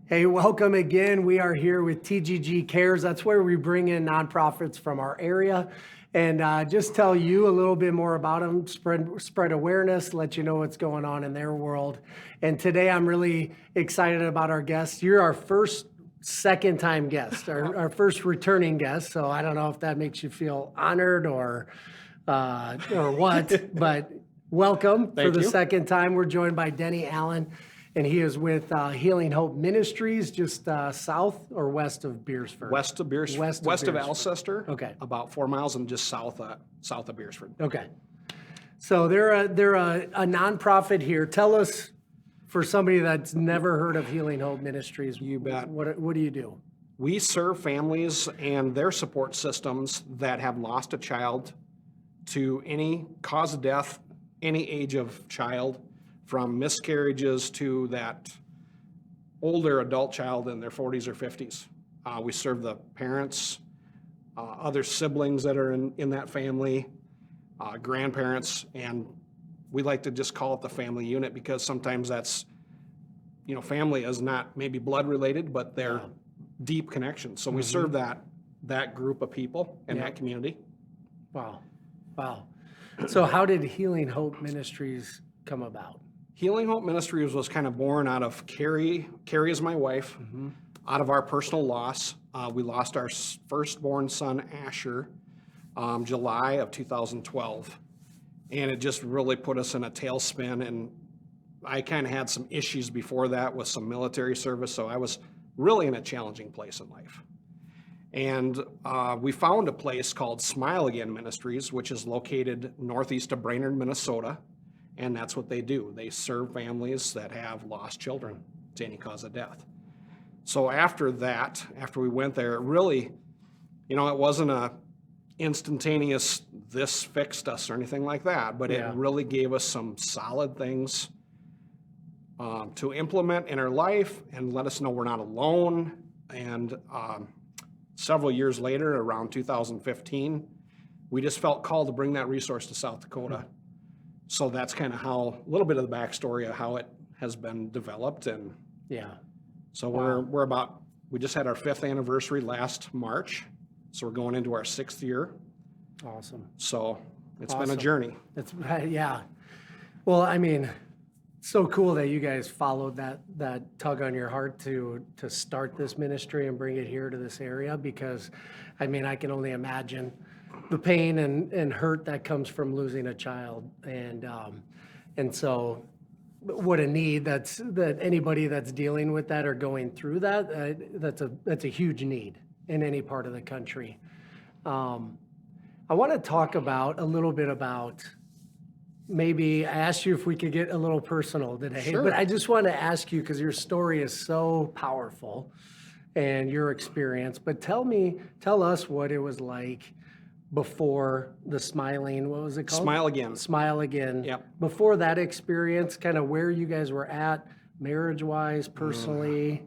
Hey, welcome again. We are here with TGG Cares. That's where we bring in nonprofits from our area and just tell you a little bit more about them, spread awareness, let you know what's going on in their world. And today I'm really excited about our guest. You're our first second time guest, our first returning guest. So I don't know if that makes you feel honored or what, but welcome. Thank for the you. second time. We're joined by Denny Allen. And he is with Healing Hope Ministries, just south or west of Beersford? West of Beersford. West of Alcester. Okay. About 4 miles and just south of Beersford. Okay. So they're a nonprofit here. Tell us, for somebody that's never heard of Healing Hope Ministries, You bet. What do you do? We serve families and their support systems that have lost a child to any cause of death, any age of child, from miscarriages to that older adult child in their 40s or 50s. We serve the parents, other siblings that are in that family, grandparents, and we like to just call it the family unit because sometimes that's, family is not maybe blood related, but they're deep connections. So we serve that group of people in that community. Wow. So how did Healing Hope Ministries come about? Healing Hope Ministries was kind of born out of Carrie is my wife, out of our personal loss. We lost our firstborn son, Asher, July of 2012. And it just really put us in a tailspin. And I kind of had some issues before that with some military service. So I was really in a challenging place in life. And we found a place called Smile Again Ministries, which is located northeast of Brainerd, Minnesota. And that's what they do. They serve families that have lost children to any cause of death. So after we went there, it really, it wasn't a instantaneous, this fixed us or anything like that, but it really gave us some solid things to implement in our life and let us know we're not alone. And several years later, around 2015, we just felt called to bring that resource to South Dakota. So that's kind of how, a little bit of the backstory of how it has been developed. And so we just had our 5th anniversary last March. So we're going into our 6th year. Awesome. So it's been a journey. Well, I mean, so cool that you guys followed that tug on your heart to start this ministry and bring it here to this area, because I mean, I can only imagine the pain and hurt that comes from losing a child, and so what a need that anybody that's dealing with that or going through that's a huge need in any part of the country. I want to talk a little bit about, maybe I asked you if we could get a little personal today, Sure. But I just want to ask you, because your story is so powerful and your experience, but tell us what it was like before the smiling, what was it called? Smile Again. Smile Again. Yep. Before that experience, kind of where you guys were at, marriage-wise, personally.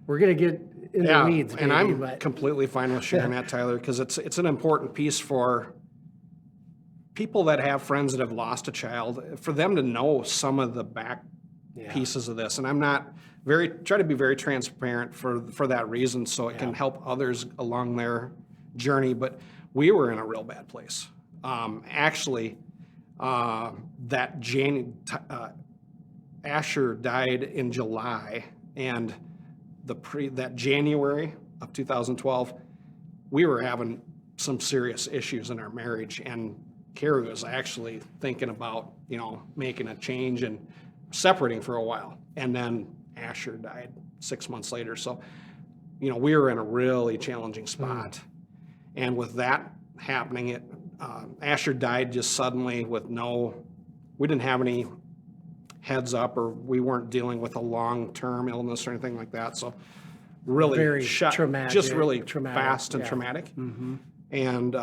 We're going to get in the weeds, and I'm completely fine with sharing that, Tyler, because it's an important piece for people that have friends that have lost a child, for them to know some of the back pieces of this. And I'm not try to be very transparent for that reason, so it can help others along their journey. But we were in a real bad place. Actually, Asher died in July, and that January of 2012, we were having some serious issues in our marriage, and Carrie was actually thinking about, making a change and separating for a while. And then Asher died 6 months later. So, we were in a really challenging spot. And with that happening, Asher died just suddenly we didn't have any heads up, or we weren't dealing with a long-term illness or anything like that. So really very traumatic, just really fast and traumatic. Mm-hmm. And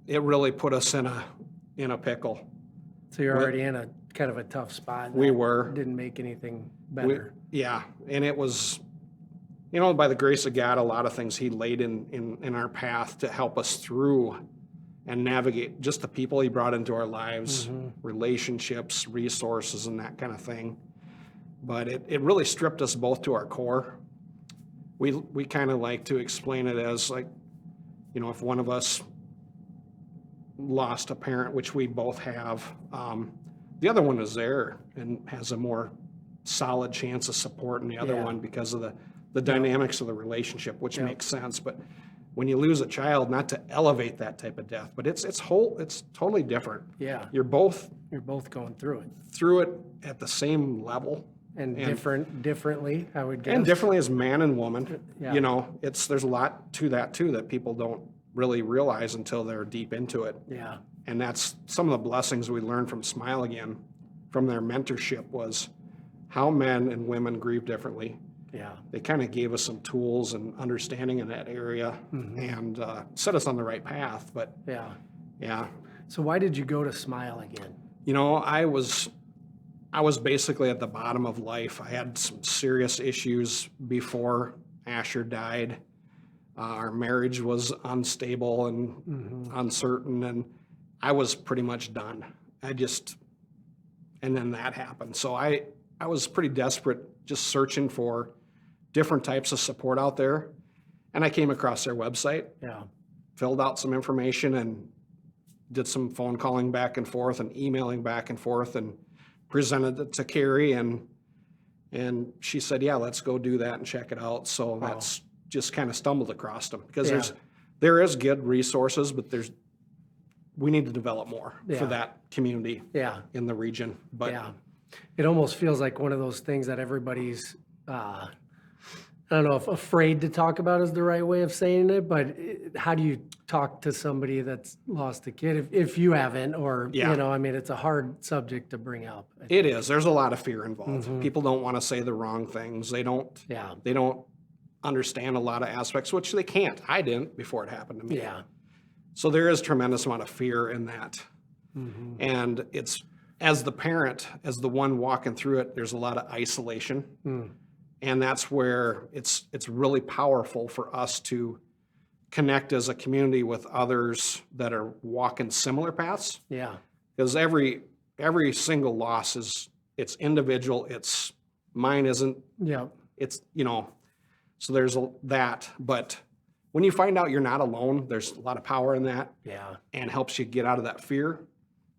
it really put us in a pickle. So you're already in a kind of a tough spot. We were. Didn't make anything better. And it was, by the grace of God, a lot of things he laid in our path to help us through and navigate, just the people he brought into our lives, relationships, resources, and that kind of thing. but it really stripped us both to our core. We kind of like to explain it as like, if one of us lost a parent, which we both have, the other one is there and has a more solid chance of supporting the other one because of the dynamics of the relationship, which makes sense. But when you lose a child, not to elevate that type of death, but it's totally different. Yeah. You're both going through it. At the same level. And differently, I would guess. And differently as man and woman. Yeah. There's a lot to that too that people don't really realize until they're deep into it. Yeah. And that's some of the blessings we learned from Smile Again, from their mentorship, was how men and women grieve differently. Yeah. They kind of gave us some tools and understanding in that area and set us on the right path. But yeah. So why did you go to Smile Again? I was basically at the bottom of life. I had some serious issues before Asher died. Our marriage was unstable and uncertain, and I was pretty much done. And then that happened. So I was pretty desperate, just searching for different types of support out there. And I came across their website, filled out some information, and did some phone calling back and forth and emailing back and forth, and presented it to Carrie, and she said, yeah, let's go do that and check it out. So that's just kind of stumbled across them, because there is good resources, but we need to develop more for that community in the region. But it almost feels like one of those things that everybody's, I don't know if afraid to talk about is the right way of saying it, but how do you talk to somebody that's lost a kid if you haven't, or, it's a hard subject to bring up. It is. There's a lot of fear involved. People don't want to say the wrong things. They don't understand a lot of aspects, which they can't. I didn't before it happened to me. Yeah. So there is tremendous amount of fear in that. And it's, as the parent, as the one walking through it, there's a lot of isolation. And that's where it's really powerful for us to connect as a community with others that are walking similar paths. Yeah. Because every single loss it's individual. Mine isn't. Yeah. It's, so there's that. But when you find out you're not alone, there's a lot of power in that. Yeah. And helps you get out of that fear,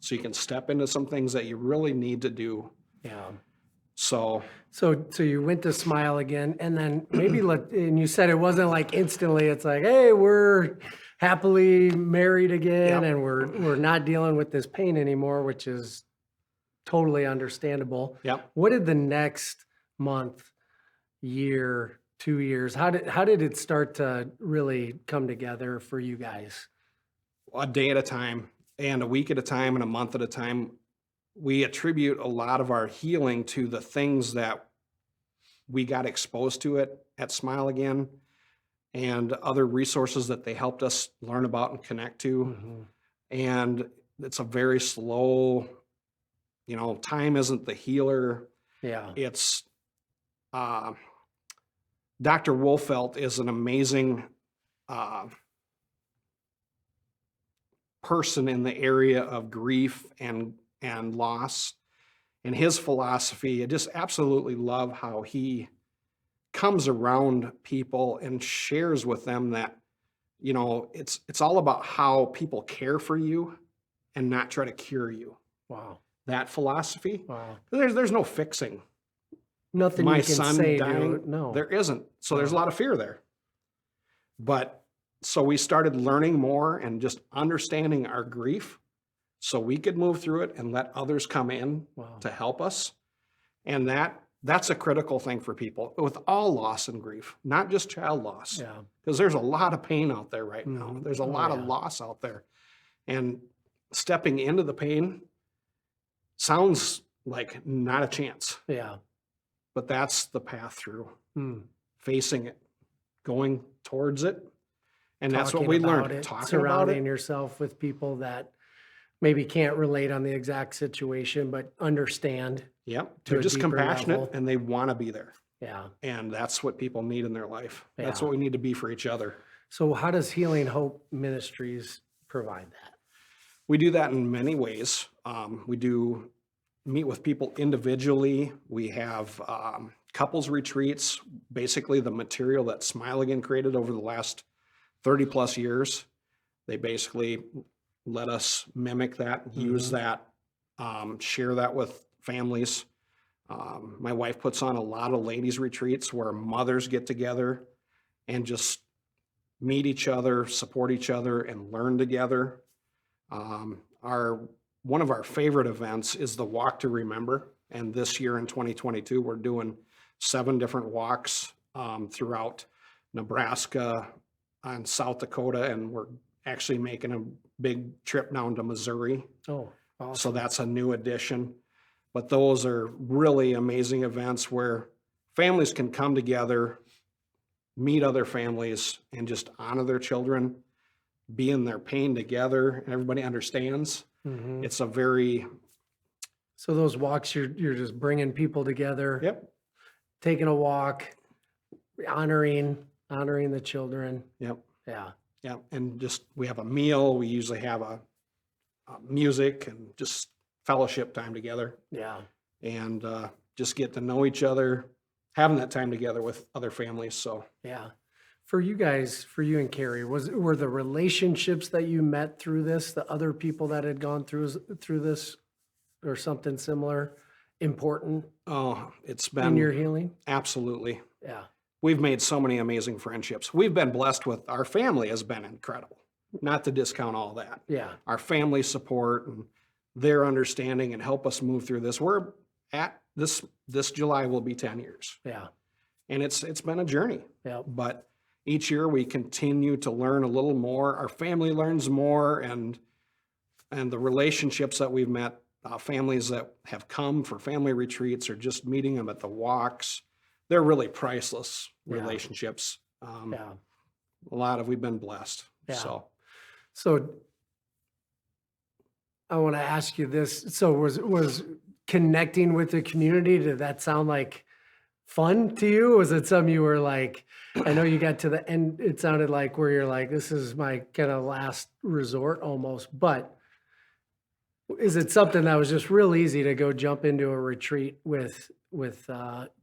so you can step into some things that you really need to do. Yeah. So you went to Smile Again, and then and you said it wasn't like instantly, it's like, hey, we're happily married again, and we're not dealing with this pain anymore, which is totally understandable. Yep. What did the next month, year, 2 years, how did it start to really come together for you guys? A day at a time, and a week at a time, and a month at a time. We attribute a lot of our healing to the things that we got exposed to it at Smile Again, and other resources that they helped us learn about and connect to. And it's a very slow, time isn't the healer. Yeah. It's, Dr. Wolfelt is an amazing person in the area of grief and loss, and his philosophy. I just absolutely love how he comes around people and shares with them that, it's all about how people care for you and not try to cure you. Wow. That philosophy. Wow. There's no fixing. Nothing My you can son say dying. no. There isn't. So there's a lot of fear there. But so we started learning more and just understanding our grief, so we could move through it and let others come in to help us. And that's a critical thing for people with all loss and grief, not just child loss. Yeah. Because there's a lot of pain out there right now. There's a lot of loss out there. And stepping into the pain sounds like not a chance. Yeah. But that's the path through. Facing it, going towards it. And that's what we learned. Talking surrounding about it. yourself with people that maybe can't relate on the exact situation, but understand. Yep. to They're a just deeper compassionate level. and they want to be there. Yeah. And that's what people need in their life. That's Yeah. what we need to be for each other. So how does Healing Hope Ministries provide that? We do that in many ways. We do meet with people individually. We have couples retreats, basically the material that Smile Again created over the last 30 plus years. They basically let us mimic that, use that, share that with families. My wife puts on a lot of ladies retreats where mothers get together and just meet each other, support each other, and learn together. One of our favorite events is the Walk to Remember. And this year in 2022, we're doing 7 different walks throughout Nebraska and South Dakota, and we're actually making a big trip down to Missouri. Oh, awesome. So that's a new addition. But those are really amazing events where families can come together, meet other families, and just honor their children, be in their pain together, and everybody understands. It's a very... So those walks, you're just bringing people together. Yep. Taking a walk, honoring the children. Yep. Yeah. Yeah, and just, we have a meal, we usually have a music and just fellowship time together, Yeah. and just get to know each other, having that time together with other families, so. Yeah. For you guys, for you and Carrie, were the relationships that you met through this, the other people that had gone through this or something similar, important Oh, it's in been, your healing? absolutely. Yeah. We've made so many amazing friendships. We've been blessed with, our family has been incredible, not to discount all that. Yeah. Our family support and their understanding and help us move through this. We're at this July will be 10 years. Yeah. And it's been a journey. Yeah. But each year we continue to learn a little more. Our family learns more, and the relationships that we've met, families that have come for family retreats or just meeting them at the walks, they're really priceless relationships. Yeah. We've been blessed. Yeah. So I want to ask you this. So was connecting with the community, did that sound like fun to you? Was it something you were like, I know you got to the end, it sounded like where you're like, this is my kind of last resort almost, but is it something that was just real easy to go jump into a retreat with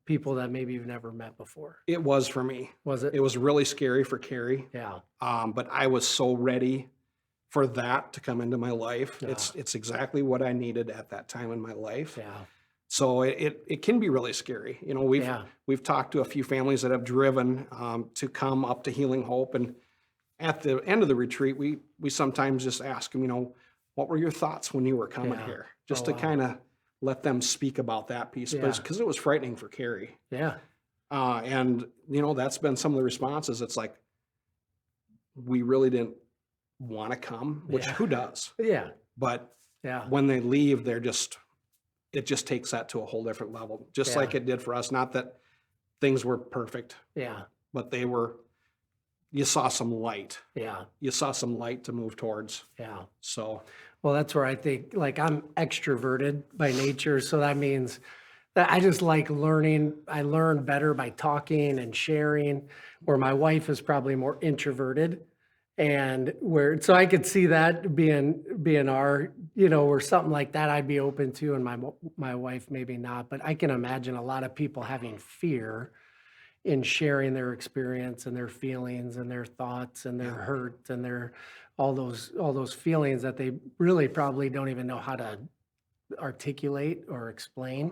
people that maybe you've never met before? it was for me. Was it? It was really scary for Carrie. Yeah. But I was so ready for that to come into my life. Yeah. It's exactly what I needed at that time in my life. Yeah. So it can be really scary. You know, we've talked to a few families that have driven to come up to Healing Hope, and at the end of the retreat, we sometimes just ask them, you know, what were your thoughts when you were coming here? Just to kind of let them speak about that piece, because it was frightening for Carrie. Yeah. And you know, that's been some of the responses. It's like, we really didn't want to come, which who does? Yeah. But Yeah. when they leave, it just takes that to a whole different level, just like it did for us. Not that things were perfect, Yeah. but you saw some light. Yeah. You saw some light to move towards. Yeah. So, Well, that's where I think, like, I'm extroverted by nature. So that means that I just like learning. I learn better by talking and sharing, where my wife is probably more introverted. And so I could see that being our, or something like that I'd be open to, and my wife maybe not. But I can imagine a lot of people having fear in sharing their experience and their feelings and their thoughts and their hurt and their all those feelings that they really probably don't even know how to articulate or explain.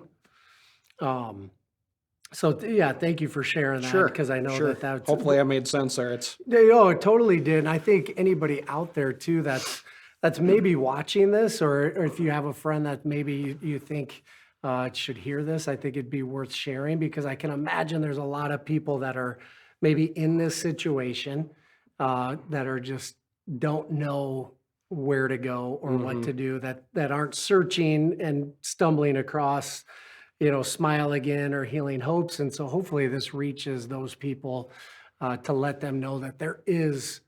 So yeah, thank you for sharing that, sure. because I know that's Hopefully I made sense there. It totally did. And I think anybody out there too that's maybe watching this, or if you have a friend that maybe you think should hear this, I think it'd be worth sharing, because I can imagine there's a lot of people that are maybe in this situation that are just don't know where to go or what to do, that aren't searching and stumbling across, Smile Again or Healing Hopes. And so hopefully this reaches those people to let them know that there is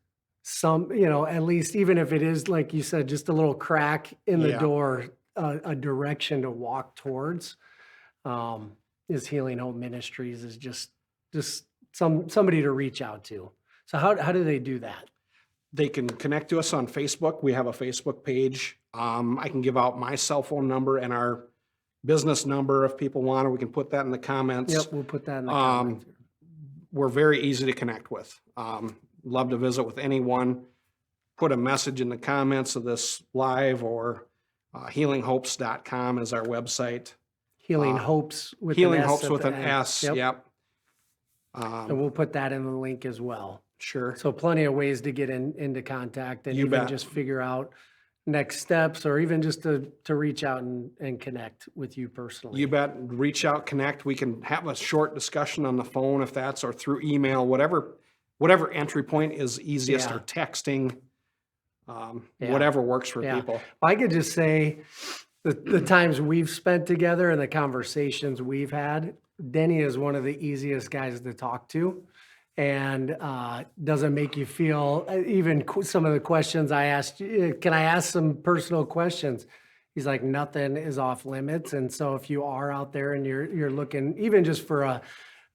some, at least, even if it is, like you said, just a little crack in the door, a direction to walk towards. Is Healing Hope Ministries is just somebody to reach out to. So how do they do that? They can connect to us on Facebook. We have a Facebook page. I can give out my cell phone number and our business number if people want, or we can put that in the comments. Yep, we'll put that in the comments. We're very easy to connect with. Love to visit with anyone. Put a message in the comments of this live, or healinghopes.com is our website. Healing Hopes with Healing an S Hopes at with the an end. S, yep. And we'll put that in the link as well. Sure. So plenty of ways to get into contact and You even bet. just figure out next steps, or even just to reach out and connect with you personally. You bet. Reach out, connect. We can have a short discussion on the phone if that's, or through email, whatever entry point is easiest, Yeah. or texting, Yeah. whatever works for Yeah. people. I could just say the times we've spent together and the conversations we've had, Denny is one of the easiest guys to talk to, and doesn't make you feel, even some of the questions I asked, can I ask some personal questions? He's like, nothing is off limits. And so if you are out there and you're looking even just for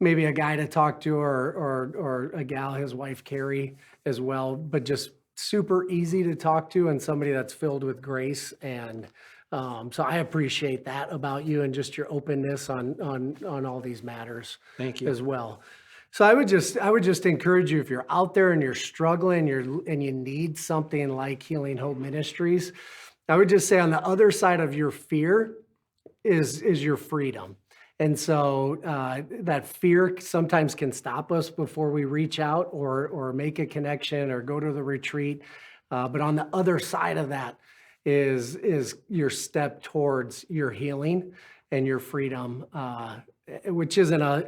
maybe a guy to talk to, or a gal, his wife Carrie as well, but just super easy to talk to, and somebody that's filled with grace. And so I appreciate that about you, and just your openness on all these matters. Thank you. As well. So I would just encourage you, if you're out there and you're struggling, and you need something like Healing Hope Ministries, I would just say on the other side of your fear is your freedom. And so that fear sometimes can stop us before we reach out, or make a connection, or go to the retreat. But on the other side of that is your step towards your healing and your freedom, which isn't a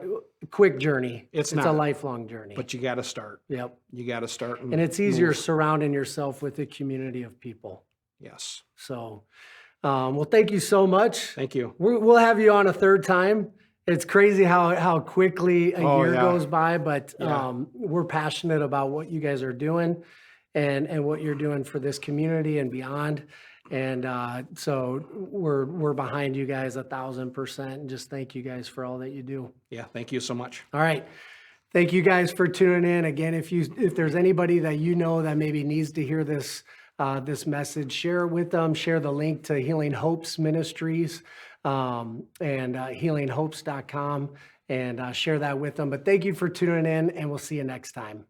quick journey. It's a not. lifelong journey. But you got to start. Yep. You got to start. And it's easier move. surrounding yourself with a community of people. Yes. So, well, thank you so much. Thank you. We'll have you on a third time. It's crazy how quickly a year yeah. goes by, but Yeah. we're passionate about what you guys are doing, and what you're doing for this community and beyond. And so we're behind you guys 1,000%, and just thank you guys for all that you do. Yeah. Thank you so much. All right. Thank you guys for tuning in. Again, if there's anybody that you know that maybe needs to hear this message, share it with them. Share the link to Healing Hopes Ministries, and healinghopes.com, and share that with them. But thank you for tuning in, and we'll see you next time.